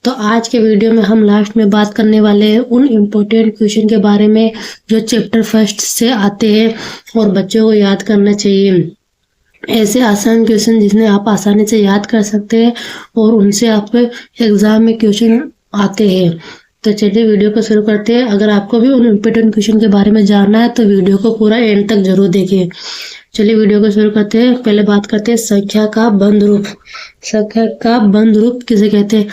तो आज के वीडियो में हम लास्ट में बात करने वाले हैं उन इम्पोर्टेंट क्वेश्चन के बारे में जो चैप्टर फर्स्ट से आते हैं और बच्चों को याद करना चाहिए। ऐसे आसान क्वेश्चन जिन्हें आप आसानी से याद कर सकते हैं और उनसे आपके एग्जाम में क्वेश्चन आते हैं। तो चलिए वीडियो को शुरू करते हैं। अगर आपको भी उन इम्पोर्टेंट क्वेश्चन के बारे में जानना है तो वीडियो को पूरा एंड तक जरूर देखिए। चलिए वीडियो को शुरू करते हैं। पहले बात करते हैं संख्या का बंद रूप। संख्या का बंद रूप किसे कहते हैं?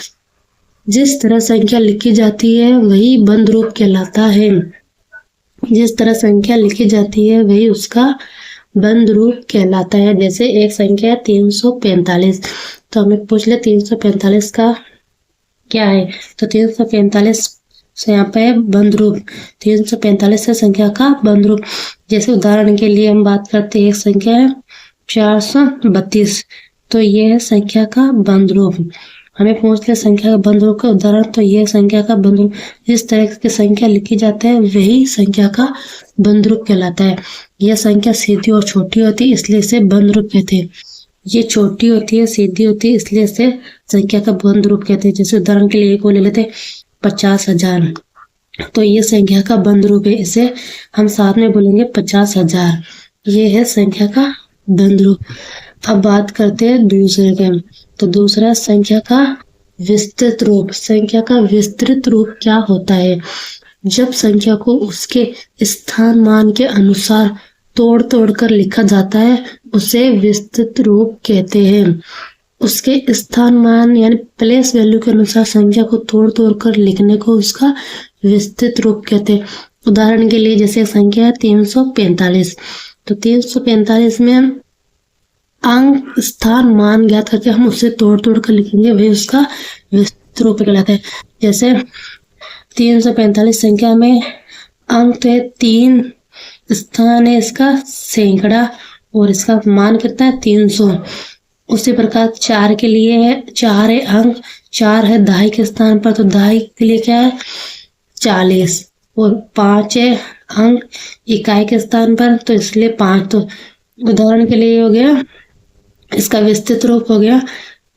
जिस तरह संख्या लिखी जाती है वही बंद रूप कहलाता है। जिस तरह संख्या लिखी जाती है वही उसका बंद रूप कहलाता है। जैसे एक संख्या है 345, तो हमें पूछ ले 345 का क्या है, तो 345 से यहाँ पे बंद रूप 345 है संख्या का बंद रूप। जैसे उदाहरण के लिए हम बात करते हैं, एक संख्या है 432, तो ये है संख्या का बंद रूप। हमें पूछ ले संख्या का बंद रूप का उदाहरण, तो ये संख्या का बंद रूप। जिस तरह की संख्या लिखी जाती है वही संख्या का बंद रूप कहलाता है। यह संख्या सीधी और छोटी होती है इसलिए इसे बंद रूप कहते हैं। ये छोटी होती है, सीधी होती है, इसलिए इसे संख्या का बंद रूप कहते हैं। जैसे उदाहरण के लिए एक को ले लेते 50,000, तो ये संख्या का बंद रूप है। इसे हम साथ में बोलेंगे 50,000। ये है संख्या का बंद रूप। अब बात करते हैं दूसरे के, तो दूसरा संख्या का विस्तृत रूप। संख्या का विस्तृत रूप क्या होता है? जब संख्या को उसके स्थान मान के अनुसार तोड़ तोड़ कर लिखा जाता है उसे विस्तृत रूप कहते हैं। उसके स्थान मान यानी प्लेस वैल्यू के अनुसार संख्या को तोड़ तोड़ कर लिखने को उसका विस्तृत रूप कहते हैं। उदाहरण के लिए जैसे संख्या है 345, तो 345 में अंक स्थान मान ज्ञात करके हम उसे तोड़ तोड़ कर लिखेंगे, वही उसका विस्तृत रूप कहलाता है। जैसे 345 संख्या में अंक तो है 3, स्थान है इसका सैकड़ा और इसका मान कितना है 300। उसी प्रकार 4 के लिए है, 4 है अंक, 4 है दहाई के स्थान पर, तो दहाई के लिए क्या है 40, और 5 है अंक इकाई के स्थान पर, तो इसलिए 5। तो उदाहरण के लिए हो गया, इसका विस्तृत रूप हो गया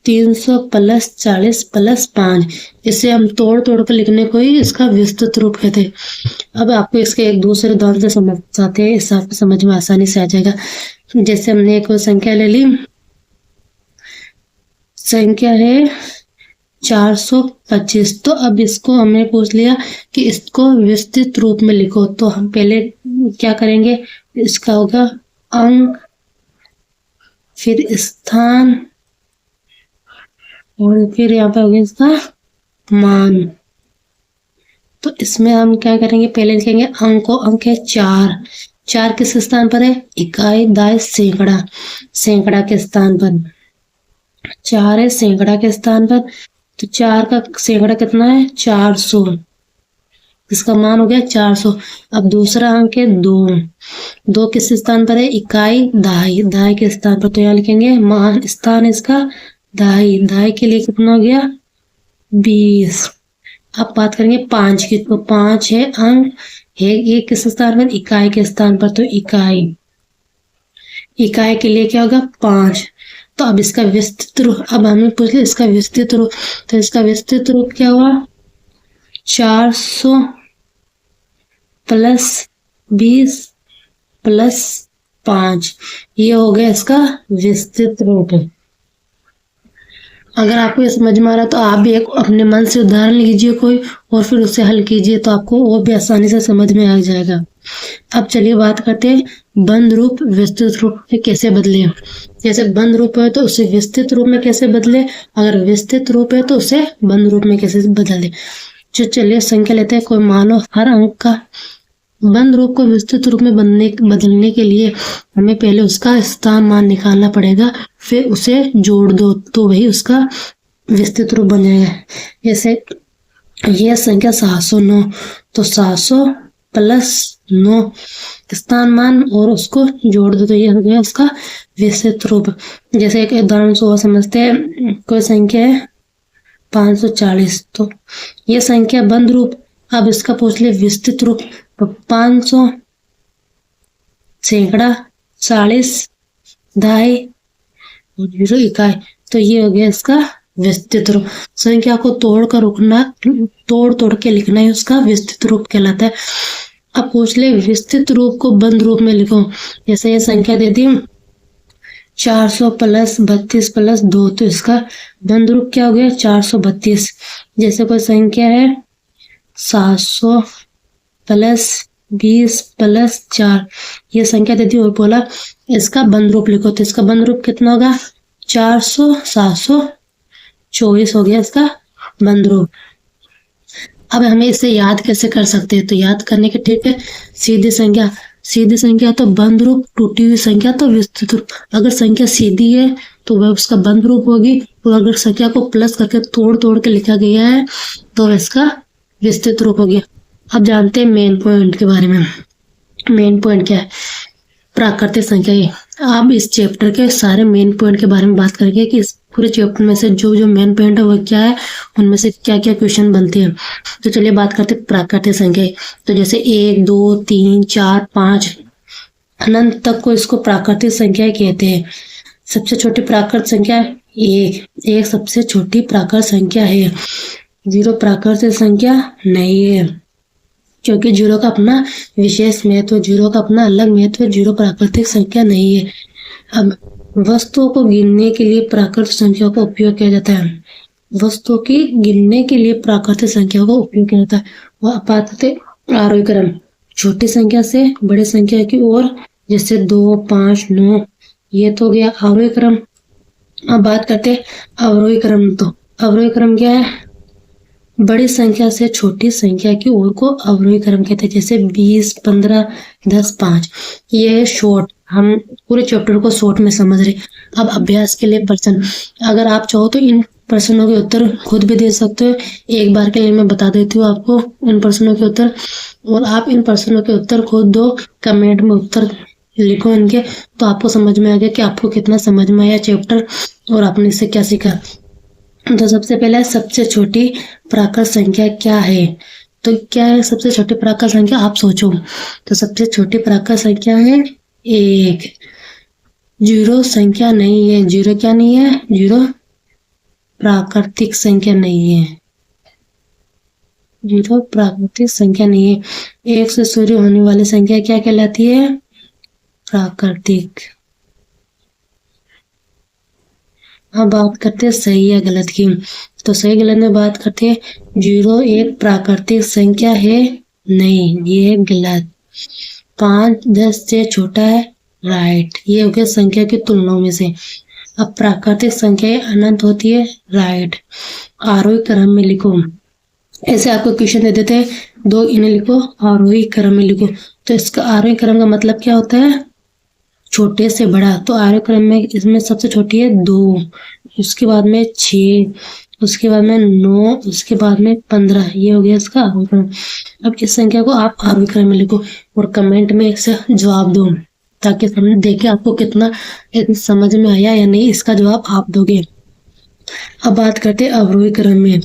300 + 40 + 5। इसे हम तोड़ तोड़ कर लिखने को ही इसका विस्तृत रूप कहते हैं। अब आपको इसके एक दूसरे उदाहरण से समझ आते हैं, इससे आपको समझ में आसानी से आ जाएगा। जैसे हमने एक संख्या ले ली, संख्या है 425, तो अब इसको हमने पूछ लिया कि इसको विस्तृत रूप में लिखो, तो हम पहले क्या करेंगे, इसका होगा अंक, फिर स्थान, और फिर यहाँ पे होगा इसका मान। तो इसमें हम क्या करेंगे, पहले लिखेंगे अंक को, अंक है 4, 4 किस स्थान पर है इकाई, दाई सैकड़ा, सैकड़ा के स्थान पर 4 है सैकड़ा के स्थान पर, तो 4 का सैकड़ा कितना है 400, इसका मान हो गया 400। अब दूसरा अंक है 2, 2 किस स्थान पर है इकाई, दाई, दाई के स्थान पर, तो यहाँ लिखेंगे मान, स्थान इसका दाई, दाई के लिए कितना हो गया 20। अब बात करेंगे 5 की, तो 5 है अंक, है ये किस स्थान पर इकाई के स्थान पर, तो इकाई, इकाई के लिए क्या होगा 5। तो अब इसका विस्तृत रूप, अब हमें पूछ लिया इसका विस्तृत रूप, तो इसका विस्तृत रूप क्या हुआ 400 + 20 + 5, ये हो गया इसका विस्तृत रूप। अगर आपको ये समझ में आ रहा है तो आप भी एक अपने मन से उदाहरण लीजिए कोई और फिर उसे हल कीजिए, तो आपको वो भी आसानी से समझ में आ जाएगा। अब चलिए बात करते हैं बंद रूप विस्तृत रूप में कैसे बदले। जैसे बंद रूप है तो उसे विस्तृत रूप में कैसे बदले, अगर विस्तृत रूप है तो उसे बंद रूप में कैसे बदले। जो चलिए संख्या लेते हैं, कोई मान लो हर अंक का बंद रूप को विस्तृत रूप में बदलने के लिए हमें पहले उसका स्थान मान निकालना पड़ेगा, फिर उसे जोड़ दो तो वही उसका विस्तृत रूप बन जाएगा। जैसे यह संख्या 709, तो 700 + 9 स्थान मान और उसको जोड़ दो तो ये हो गया उसका विस्तृत रूप। जैसे एक उदाहरण से और समझते हैं, कोई संख्या है 540, तो ये संख्या बंद रूप। अब इसका पूछ ले विस्तृत रूप, तो 500 सैकड़ा, 40 दहाई और 0 इकाई, तो ये हो गया इसका विस्तृत रूप। संख्या को तोड़कर रुकना, तोड़ तोड़ के लिखना ही उसका विस्तृत रूप कहलाता है। अब पूछ ले विस्तृत रूप को बंद रूप में लिखो। जैसे ये संख्या दे दी 400 प्लस 32 प्लस 2, तो इसका बंद रूप क्या हो गया 432। जैसे कोई संख्या है 700 प्लस 20 प्लस 4, ये संख्या दे दी और बोला इसका बंद रूप लिखो, तो इसका बंद रूप कितना होगा 400 724 हो गया इसका बंद रूप। अब हमें इसे याद कैसे कर सकते हैं, तो याद करने के ठीक है सीधी संख्या, सीधी संख्या तो बंद रूप, टूटी हुई संख्या तो विस्तृत रूप। अगर संख्या सीधी है तो वह उसका बंद रूप होगी, और अगर संख्या को प्लस करके तोड़ तोड़ के लिखा गया है तो इसका विस्तृत रूप हो गया। अब जानते हैं मेन पॉइंट के बारे में। मेन पॉइंट क्या है, प्राकृतिक संख्या है। अब इस चैप्टर के सारे मेन पॉइंट के बारे में बात करेंगे कि इस पूरे चैप्टर में से जो जो मेन पॉइंट है वो क्या है, उनमें से क्या क्या क्वेश्चन बनते हैं। तो चलिए बात करते हैं प्राकृतिक संख्या। तो जैसे 1 2 3 4 5 अनंत तक को इसको प्राकृतिक संख्या कहते हैं। सबसे छोटी प्राकृतिक संख्या 1 सबसे छोटी प्राकृतिक संख्या है। 0 प्राकृतिक संख्या नहीं है, क्योंकि 0 का अपना विशेष महत्व, 0 का अपना अलग महत्व है, 0 प्राकृतिक संख्या नहीं है। अब वस्तुओं को गिनने के लिए प्राकृतिक संख्या का उपयोग किया जाता है। वस्तुओं की गिनने के लिए प्राकृतिक संख्या का उपयोग किया जाता है। वह अपातः आरोही क्रम, छोटी संख्या से बड़ी संख्या की ओर, जैसे 2 5 9, ये तो हो गया आरोही क्रम। अब बात करते हैं अवरोही क्रम। तो अवरोही क्रम क्या है, बड़ी संख्या से छोटी संख्या की ओर को अवरोही क्रम कहते हैं। जैसे 20 15 10 5, ये शॉर्ट, हम पूरे चैप्टर को शॉर्ट में समझ रहे। अब अभ्यास के लिए प्रश्न, अगर आप चाहो तो इन प्रश्नों के उत्तर खुद भी दे सकते हो। एक बार के लिए मैं बता देती हूँ आपको इन प्रश्नों के उत्तर, और आप इन प्रश्नों के उत्तर खुद दो, कमेंट में उत्तर लिखो इनके, तो आपको समझ में आ गया कि आपको कितना समझ में आया चैप्टर और आपने इससे क्या सीखा। तो सबसे पहले सबसे छोटी प्राकृतिक संख्या क्या है, तो क्या है सबसे छोटी प्राकृतिक संख्या, आप सोचो। तो सबसे छोटी प्राकृतिक संख्या है 1। 0 संख्या नहीं है, 0 क्या नहीं है, 0 प्राकृतिक संख्या नहीं है, 0 प्राकृतिक संख्या नहीं है। 1 से शुरू होने वाली संख्या क्या कहलाती है, प्राकृतिक। अब बात करते हैं सही या गलत की। तो सही गलत में बात करते हैं, 0 एक प्राकृतिक संख्या है नहीं, ये है गलत। 5 10 से छोटा है, राइट, ये हो गया संख्या की तुलनाओं में से। अब प्राकृतिक संख्या अनंत होती है, राइट। आरोही क्रम में लिखो, ऐसे आपको क्वेश्चन दे देते हैं, 2 इन्हें लिखो, आरोही क्रम में लिखो। तो इसका आरोही क्रम का मतलब क्या होता है, छोटे से बड़ा। तो आरोही क्रम में इसमें सबसे छोटी है 2, उसके बाद में 6, उसके बाद में 9, उसके बाद में 15, ये हो गया इसका आरोही क्रम। अब इस संख्या को आप आरोही क्रम में लिखो और कमेंट में इसे जवाब दो, ताकि समझ देखे आपको कितना समझ में आया या नहीं, इसका जवाब आप दोगे। अब बात करते हैं अवरोही क्रम में।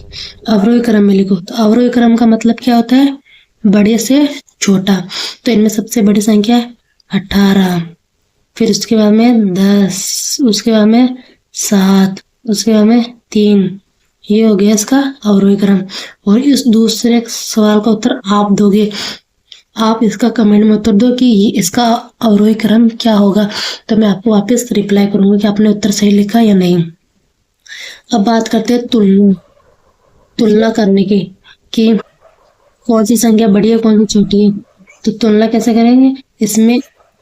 अवरोही क्रम में लिखो, तो अवरोही क्रम का मतलब क्या होता है, बड़े से छोटा। तो इनमें सबसे बड़ी संख्या है 18, फिर उसके बाद में 10, उसके बाद में 7, उसके बाद में 3, ये हो गया इसका अवरोही क्रम। और इस दूसरे सवाल का उत्तर आप दोगे, आप इसका कमेंट में उत्तर दो कि इसका अवरोही क्रम क्या होगा, तो मैं आपको वापस रिप्लाई करूंगा कि आपने उत्तर सही लिखा या नहीं। अब बात करते हैं तुलना करने की, कि कौन सी संख्या बड़ी है कौन सी छोटी है। तो तुलना कैसे करेंगे, इसमें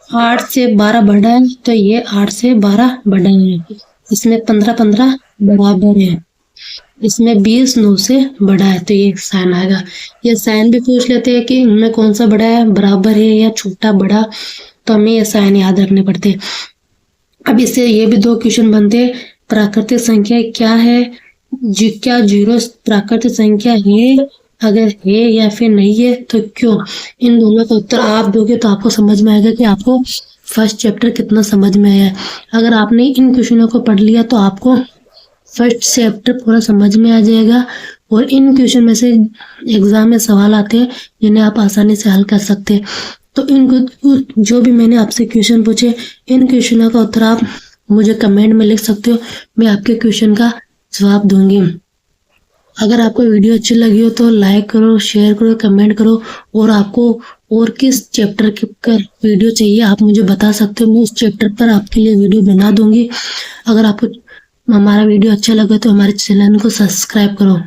8 से 12 बड़ा है, तो ये 8 से 12 बड़ा है। इसमें 15 15 बराबर है, इसमें 20 9 से बड़ा है, तो ये साइन आएगा। ये साइन भी पूछ लेते हैं कि इनमें कौन सा बड़ा है, बराबर है या छोटा बड़ा, तो हमें ये साइन याद रखने पड़ते हैं। अब इससे ये भी 2 क्वेश्चन बनते हैं, प्राकृतिक संख्या क्या है, क्या 0 प्राकृतिक संख्या है, अगर है या फिर नहीं है तो क्यों। इन दोनों का उत्तर आप दोगे तो आपको समझ में आएगा कि आपको फर्स्ट चैप्टर कितना समझ में आया है। अगर आपने इन क्वेश्चनों को पढ़ लिया तो आपको फर्स्ट चैप्टर पूरा समझ में आ जाएगा, और इन क्वेश्चन में से एग्जाम में सवाल आते हैं जिन्हें आप आसानी से हल कर सकते हैं। तो इन जो भी मैंने आपसे क्वेश्चन पूछे, इन क्वेश्चनों का उत्तर आप मुझे कमेंट में लिख सकते हो, मैं आपके क्वेश्चन का जवाब दूंगी। अगर आपको वीडियो अच्छी लगी हो तो लाइक करो, शेयर करो, कमेंट करो, और आपको और किस चैप्टर का वीडियो चाहिए आप मुझे बता सकते हो, मैं उस चैप्टर पर आपके लिए वीडियो बना दूंगी। अगर आपको हमारा वीडियो अच्छा लगे तो हमारे चैनल को सब्सक्राइब करो।